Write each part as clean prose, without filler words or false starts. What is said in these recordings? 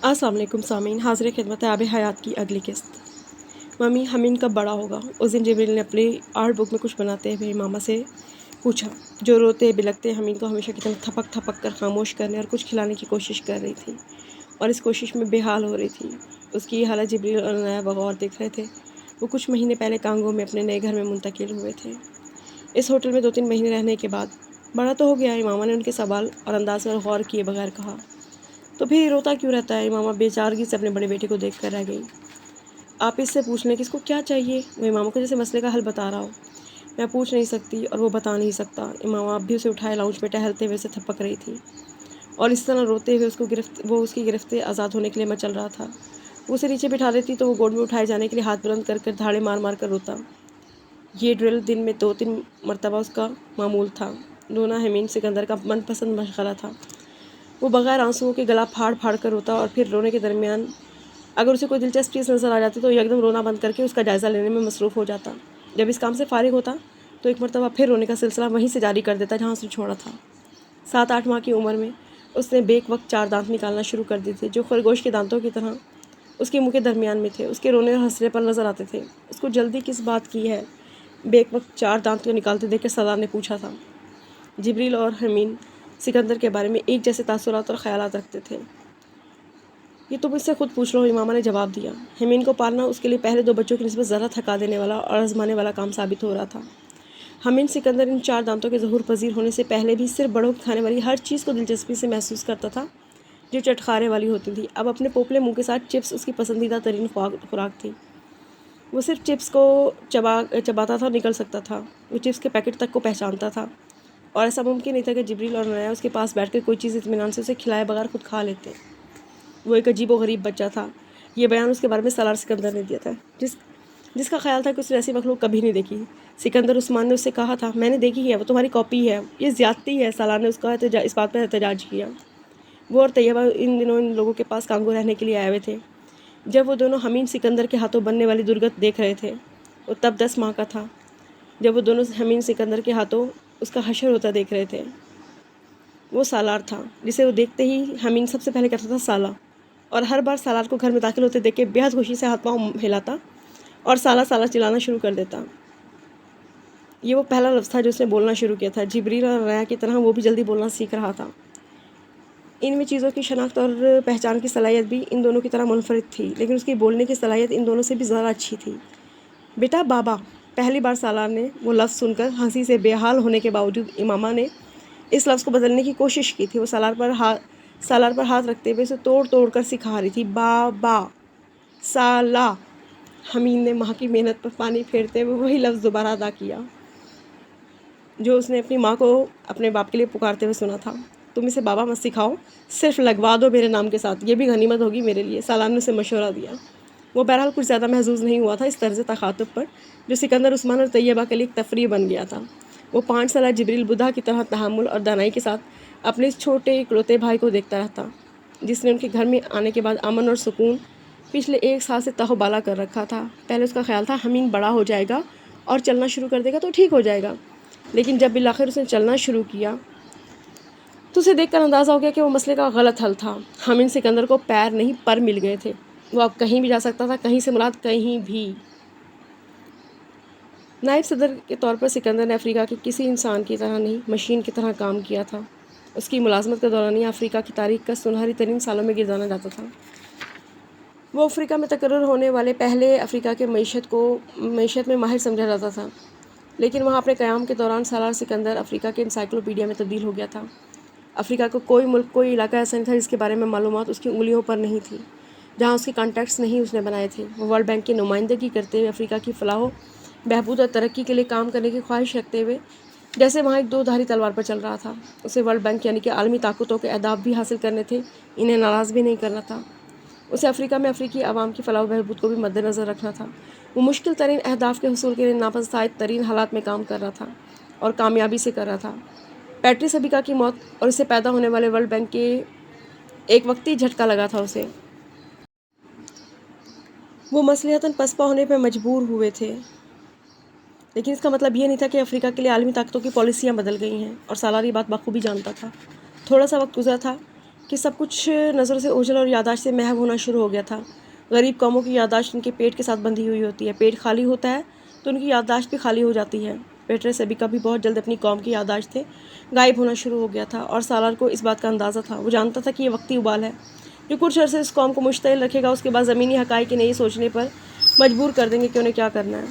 अस्सलाम वालेकुम सामीन, हाज़िर खिदमत है आब हयात की अगली किस्त। मम्मी, हमीन कब बड़ा होगा? उस दिन जिब्रील ने अपनी आर्ट बुक में कुछ बनाते हुए मामा से पूछा, जो रोते बिलखते हमीन को हमेशा की तरह थपक थपक कर खामोश करने और कुछ खिलाने की कोशिश कर रही थी और इस कोशिश में बेहाल हो रही थी। उसकी ये हालत जिब्रील और नया बगौर देख रहे थे। वो कुछ महीने पहले कांगो में अपने नए घर में मुंतकिल हुए थे। इस होटल में 2-3 महीने रहने के बाद बड़ा तो हो गया है, मामा ने उनके सवाल और अंदाज पर गौर किए बगैर कहा। तो फिर रोता क्यों रहता है? मामा बेचारगी से अपने बड़े बेटे को देख कर रह गई। आप इससे पूछ लें कि इसको क्या चाहिए। वही मामा को जैसे मसले का हल बता रहा हो। मैं पूछ नहीं सकती और वो बता नहीं सकता। मामा अब भी उसे उठाए लाउंज में टहलते हुए से थपक रही थी और इस तरह रोते हुए वो उसकी गिरफ्त से आज़ाद होने के लिए मचल रहा था। वो उसे नीचे बिठा देती तो वो गोद में उठाए जाने के लिए हाथ बुलंद कर धाड़े मार मार कर रोता। ये ड्रिल दिन में 2-3 मरतबा उसका मामूल था। रोना हमीन सिकंदर का मनपसंद मशगला था। वो बगैर आंसुओं के गला फाड़ फाड़ कर रोता और फिर रोने के दरमियान अगर उसे कोई दिलचस्प चीज़ नज़र आ जाती तो एकदम रोना बंद करके उसका जायज़ा लेने में मसरूफ़ हो जाता। जब इस काम से फारिग होता तो एक मरतबा फिर रोने का सिलसिला वहीं से जारी कर देता जहाँ उसने छोड़ा था। 7-8 माह की उम्र में उसने बेक वक्त 4 दांत निकालना शुरू कर दिए थे, जो खरगोश के दांतों की तरह उसके मुँह के दरमियान में थे। उसके रोने और हंसने पर नज़र आते थे। उसको जल्दी किस बात की है? बेक वक्त 4 दांत को निकालते देख कर सलार ने पूछा था। जिब्रील और हमीन सिकंदर के बारे में एक जैसे तासुरात और ख़यालात रखते थे। ये तुम इससे खुद पूछ लो, इमामा ने जवाब दिया। हमीन को पालना उसके लिए पहले 2 बच्चों की निस्बत ज़्यादा थका देने वाला और आजमाने वाला काम साबित हो रहा था। हमीन सिकंदर इन 4 दांतों के ज़हूर पजीर होने से पहले भी सिर्फ बड़ों की खाने वाली हर चीज़ को दिलचस्पी से महसूस करता था जो चटखारे वाली होती थी। अब अपने पोपले मुंह के साथ चिप्स उसकी पसंदीदा तरीन खुराक थी। वो सिर्फ चिप्स को चबाता था और निकल सकता था। वो चिप्स के पैकेट तक को पहचानता था और ऐसा मुमकिन नहीं था कि जिब्रील और नया उसके पास बैठकर कोई चीज़ इत्मीनान से उसे खिलाए बगैर खुद खा लेते। वो एक अजीबो गरीब बच्चा था। ये बयान उसके बारे में सलार सिकंदर ने दिया था, जिसका ख्याल था कि उसने ऐसी मखलूक कभी नहीं देखी। सिकंदर उस्मान ने उससे कहा था, मैंने देखी है, वो तुम्हारी कॉपी है, ये ज़्यादती है। सलार ने उसका इस बात पर एहतजाज किया। वो और तैयबा इन दिनों इन लोगों के पास कांगो रहने के लिए आए हुए थे। जब वो दोनों हमीन सिकंदर के हाथों बनने वाली दुर्गत देख रहे थे, वो तब 10 माह का था। जब वो दोनों हमीन सिकंदर के हाथों उसका हशर होता देख रहे थे। वो सालार था, जिसे वो देखते ही हमीन सबसे पहले कहता था साला, और हर बार सालार को घर में दाखिल होते देख के बेहद खुशी से हाथ पाँव हिलाता और साला साला चिल्लाना शुरू कर देता। ये वो पहला लफ्ज़ था जो उसने बोलना शुरू किया था। जिब्रील और रया की तरह वो भी जल्दी बोलना सीख रहा था। इनमें चीज़ों की शनाख्त और पहचान की सलाहियत भी इन दोनों की तरह मुनफरिद थी, लेकिन उसकी बोलने की सलाहियत इन दोनों से भी ज़्यादा अच्छी थी। बेटा, बाबा। पहली बार सालार ने वो लफ्ज़ सुनकर हंसी से बेहाल होने के बावजूद इमामा ने इस लफ्ज़ को बदलने की कोशिश की थी। वो सालार पर हाथ रखते हुए उसे तोड़ तोड़ कर सिखा रही थी। बाबा, साला। हमीन ने माँ की मेहनत पर पानी फेरते हुए वही लफ्ज़ दोबारा अदा किया जो उसने अपनी माँ को अपने बाप के लिए पुकारते हुए सुना था। तुम इसे बाबा मत सिखाओ, सिर्फ लगवा दो मेरे नाम के साथ, ये भी गनीमत होगी मेरे लिए। सालार ने उसे मशवरा दिया। वो बहरहाल कुछ ज़्यादा महजूज नहीं हुआ था इस तर्ज़ तखातुब पर, जो सिकंदर उस्मान और तैयबा के लिए एक तफरीह बन गया था। वो 5 साल जिब्रील बुधा की तरह तहम्मुल और दानाई के साथ अपने इस छोटे इकलौते भाई को देखता रहता, जिसने उनके घर में आने के बाद अमन और सुकून पिछले 1 साल से तहोबाला कर रखा था। पहले उसका ख्याल था हमीन बड़ा हो जाएगा और चलना शुरू कर देगा तो ठीक हो जाएगा, लेकिन जब बिलाखिर उसने चलना शुरू किया तो उसे देखकर अंदाज़ा हो गया कि वो मसले का गलत हल था। हमीन सिकंदर को पैर नहीं पर मिल गए थे। वो अब कहीं भी जा सकता था, कहीं से मुराद कहीं भी। नायब सदर के तौर पर सिकंदर ने अफ्रीका के किसी इंसान की तरह नहीं, मशीन की तरह काम किया था। उसकी मुलाजमत का दौरानिया अफ्रीका की तारीख का सुनहरी तरीन सालों में गिरदाना जाता था। वो अफ्रीका में तकर्रुर होने वाले पहले अफ्रीका के मईशत में माहिर समझा जाता था, लेकिन वहाँ अपने क़याम के दौरान सालार सिकंदर अफ्रीका के इंसाइक्लोपीडिया में तब्दील हो गया था। अफ्रीका का कोई मुल्क, कोई इलाका ऐसा नहीं था जिसके बारे में मालूमात उसकी उंगलियों पर नहीं थी, जहाँ उसके कॉन्टैक्ट्स नहीं उसने बनाए थे। वो वर्ल्ड बैंक की नुमाइंदगी करते हुए अफ्रीका की फलाह बहबूद और तरक्की के लिए काम करने की ख्वाहिश रखते हुए जैसे वहाँ एक 2 धारी तलवार पर चल रहा था। उसे वर्ल्ड बैंक यानी कि आलमी ताकतों के अहदाफ भी हासिल करने थे, इन्हें नाराज़ भी नहीं करना था। उसे अफ्रीका में अफ्रीकी आवाम की फलाह बहबूद को भी मद्देनज़र रखना था। वो मुश्किल तरीन अहदाफ के हसूल के लिए नापसंद तरीन हालात में काम कर रहा था और कामयाबी से कर रहा था। पैट्रिस अबिका की मौत और इससे पैदा होने वाले वर्ल्ड बैंक के एक वक्ती झटका लगा था उसे। वो मसलिहतन पसपा होने पर मजबूर हुए थे, लेकिन इसका मतलब ये नहीं था कि अफ्रीका के लिए आलमी ताकतों की पॉलिसियाँ बदल गई हैं, और सालार ये बात बखूबी जानता था। थोड़ा सा वक्त गुजरा था کہ سب کچھ نظر سے اوجھل اور یادداشت سے محو ہونا شروع ہو گیا تھا۔ غریب قوموں کی یادداشت ان کے پیٹ کے ساتھ بندھی ہوئی ہوتی ہے، پیٹ خالی ہوتا ہے تو ان کی یادداشت بھی خالی ہو جاتی ہے۔ پیٹرس سیبیکا بھی بہت جلد اپنی قوم کی یادداشت سے غائب ہونا شروع ہو گیا تھا، اور سالار کو اس بات کا اندازہ تھا۔ وہ جانتا تھا کہ یہ وقتی ابال ہے جو کچھ عرصے اس قوم کو مشتعل رکھے گا، اس کے بعد زمینی حقائق کی نہیں سوچنے پر مجبور کر دیں گے کہ انہیں کیا کرنا ہے۔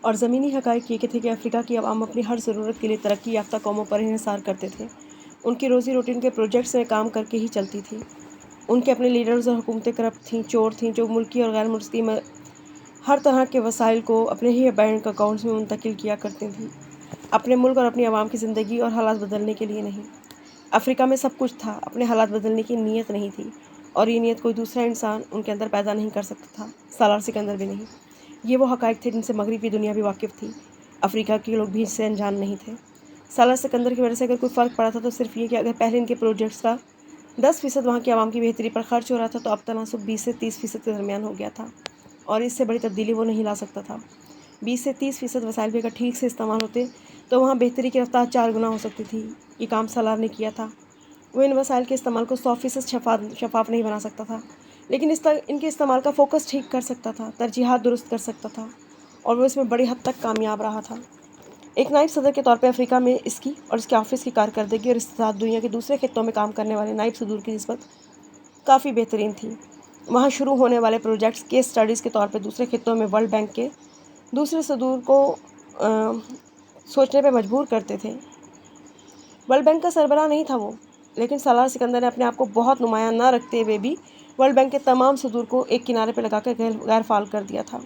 اور زمینی حقائق یہ تھے کہ افریقہ کی عوام اپنی ہر ضرورت کے لیے ترقی یافتہ قوموں پر انحصار کرتے تھے۔ ان کی روزی روٹی ان کے پروجیکٹس میں کام کر کے ہی چلتی تھی۔ ان کے اپنے لیڈرز اور حکومتیں کرپٹ تھیں، چور تھیں، جو ملکی اور غیر ملکی ہر طرح کے وسائل کو اپنے ہی بینک اکاؤنٹس میں منتقل کیا کرتی تھیں، اپنے ملک اور اپنی عوام کی زندگی اور حالات بدلنے کے لیے نہیں۔ افریقہ میں سب کچھ تھا، اپنے حالات بدلنے کی نیت نہیں تھی، اور یہ نیت کوئی دوسرا انسان ان کے اندر پیدا نہیں کر سکتا تھا، سالار سکندر بھی نہیں۔ یہ وہ حقائق تھے جن سے مغربی دنیا بھی واقف تھی، افریقہ کے لوگ بھی اس سے انجان نہیں تھے۔ سالار سکندر کی وجہ سے اگر کوئی فرق پڑا تھا تو صرف یہ کہ اگر پہلے ان کے پروجیکٹس کا 10% وہاں کی عوام کی بہتری پر خرچ ہو رہا تھا، تو اب تناسب 20 سے 30% کے درمیان ہو گیا تھا، اور اس سے بڑی تبدیلی وہ نہیں لا سکتا تھا۔ 20 سے 30% وسائل بھی اگر ٹھیک سے استعمال ہوتے تو وہاں بہتری کی رفتار 4 گنا ہو سکتی تھی۔ یہ کام سالار نے کیا تھا۔ وہ ان وسائل کے استعمال کو 100% شفاف نہیں بنا سکتا تھا، لیکن ان کے استعمال کا فوکس ٹھیک کر سکتا تھا، ترجیحات درست کر سکتا تھا، اور وہ اس میں بڑی حد تک کامیاب رہا تھا۔ ایک نائب صدر کے طور پہ افریقہ میں اس کی اور اس کے آفس کی کارکردگی اور استطاعت دنیا کے دوسرے خطوں میں کام کرنے والے نائب صدور کی نسبت کافی بہترین تھی۔ وہاں شروع ہونے والے پروجیکٹس کیس اسٹڈیز کے طور پہ دوسرے خطوں میں ورلڈ بینک کے دوسرے صدور کو سوچنے پہ مجبور کرتے تھے۔ ورلڈ بینک کا سربراہ نہیں تھا وہ، لیکن سالار سکندر نے اپنے آپ کو بہت نمایاں نہ رکھتے ہوئے بھی ورلڈ بینک کے تمام صدور کو ایک کنارے پہ لگا کر غیر فعال کر دیا تھا۔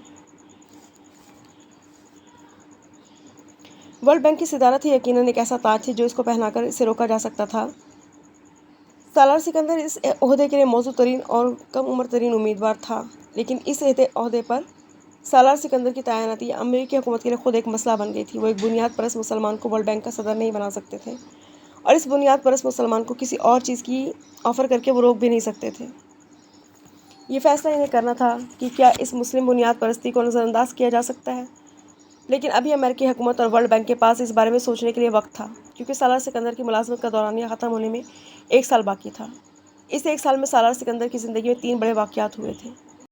ورلڈ بینک کی صدارت ہی یقیناً ایک ایسا تاج تھی جو اس کو پہنا کر اسے روکا جا سکتا تھا۔ سالار سکندر اس عہدے کے لیے موزوں ترین اور کم عمر ترین امیدوار تھا، لیکن اس عہدے پر سالار سکندر کی تعیناتی امریکی حکومت کے لیے خود ایک مسئلہ بن گئی تھی۔ وہ ایک بنیاد پرست مسلمان کو ورلڈ بینک کا صدر نہیں بنا سکتے تھے، اور اس بنیاد پرست مسلمان کو کسی اور چیز کی آفر کر کے وہ روک بھی نہیں سکتے تھے۔ یہ فیصلہ انہیں کرنا تھا کہ کیا اس مسلم بنیاد پرستی کو نظر انداز کیا جا سکتا ہے، لیکن ابھی امریکی حکومت اور ورلڈ بینک کے پاس اس بارے میں سوچنے کے لیے وقت تھا، کیونکہ سالار سکندر کی ملازمت کا دورانیہ ختم ہونے میں 1 سال باقی تھا۔ اس 1 سال میں سالار سکندر کی زندگی میں 3 بڑے واقعات ہوئے تھے۔